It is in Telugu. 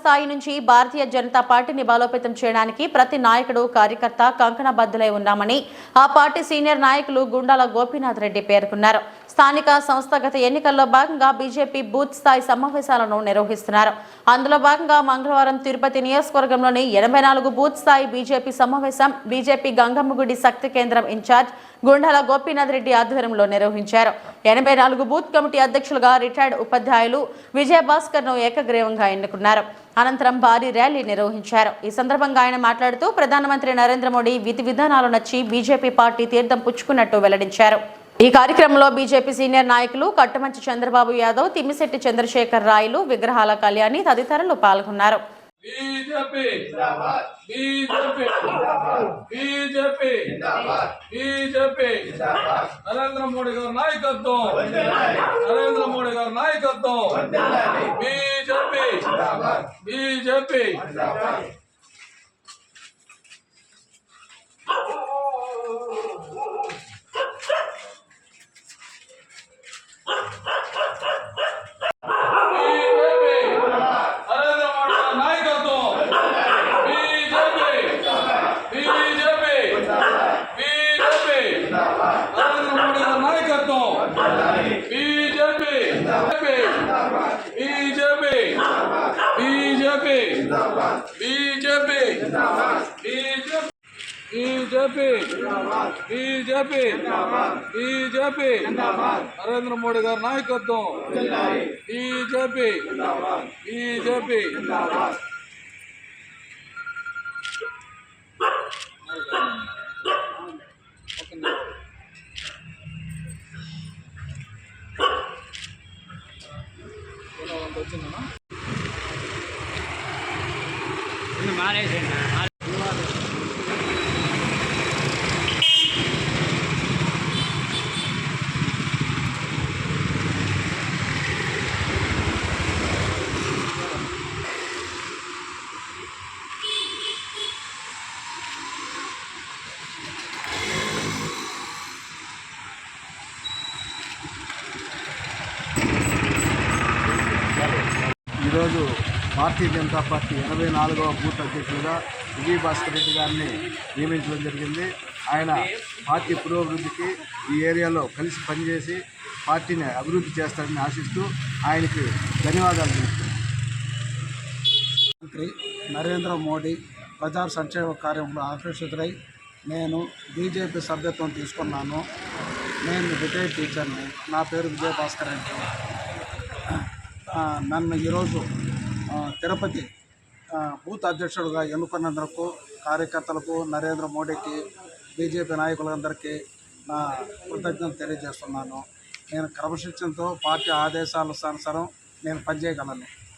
స్థాయి నుంచి భారతీయ జనతా పార్టీని బలోపేతం చేయడానికి ప్రతి నాయకుడు కార్యకర్త కంకణబద్దులై ఉన్నామని ఆ పార్టీ సీనియర్ నాయకులు గుండాల గోపీనాథ్ రెడ్డి పేర్కొన్నారు. స్థానిక సంస్థాగత ఎన్నికల్లో భాగంగా బీజేపీ బూత్ స్థాయి సమావేశాలను నిర్వహిస్తున్నారు. అందులో భాగంగా మంగళవారం తిరుపతి నియోజకవర్గంలోని 84 బూత్ స్థాయి బీజేపీ సమావేశం బీజేపీ గంగమ్మగుడి శక్తి కేంద్రం ఇన్ఛార్జ్ గుండాల గోపీనాథ్ రెడ్డి ఆధ్వర్యంలో నిర్వహించారు. 84 బూత్ కమిటీ అధ్యక్షులుగా రిటైర్డ్ ఉపాధ్యాయులు విజయభాస్కర్ ను ఏకగ్రీవంగా ఎన్నుకున్నారు. అనంతరం భారీ ర్యాలీ నిర్వహించారు. ఈ సందర్భంగా ఆయన మాట్లాడుతూ ప్రధానమంత్రి నరేంద్ర మోడీ విధి విధానాలు నచ్చి బీజేపీ పార్టీ తీర్థం పుచ్చుకున్నట్టు వెల్లడించారు. ఈ కార్యక్రమంలో బీజేపీ సీనియర్ నాయకులు కట్టమంచి చంద్రబాబు యాదవ్, తిమ్మిశెట్టి చంద్రశేఖర్ రాయలు, విగ్రహాల కళ్యాణి తదితరులు పాల్గొన్నారు. నరేంద్ర మోడీ గారి నాయకత్వం, నరేంద్ర మోడీ గారి నాయకత్వం, బీజేపీ. బీజేపీ నరేంద్ర మోడీ గారి నాయకత్వం, బీజేపీ. వచ్చిందన్నా ఈరోజు భారతీయ జనతా పార్టీ 84వ బూత్ అధ్యక్షులుగా విజయభాస్కర్ రెడ్డి గారిని నియమించడం జరిగింది. ఆయన పార్టీ పురోభివృద్ధికి ఈ ఏరియాలో కలిసి పనిచేసి పార్టీని అభివృద్ధి చేస్తారని ఆశిస్తూ ఆయనకి ధన్యవాదాలు తెలుపుతున్నాను. మంత్రి నరేంద్ర మోడీ ప్రజా సంక్షేమ కార్యంలో ఆకర్షితులై నేను బీజేపీ సభ్యత్వం తీసుకున్నాను. నేను రిటైర్డ్ టీచర్ని. నా పేరు విజయభాస్కర్ రెడ్డి. నన్ను ఈరోజు తిరుపతి బూత్ అధ్యక్షుడుగా ఎన్నుకున్నందుకు కార్యకర్తలకు, నరేంద్ర మోడీకి, బీజేపీ నాయకులందరికీ నా కృతజ్ఞతలు తెలియజేస్తున్నాను. నేను క్రమశిక్షణతో పార్టీ ఆదేశాల అనుసారం నేను పనిచేయగలను.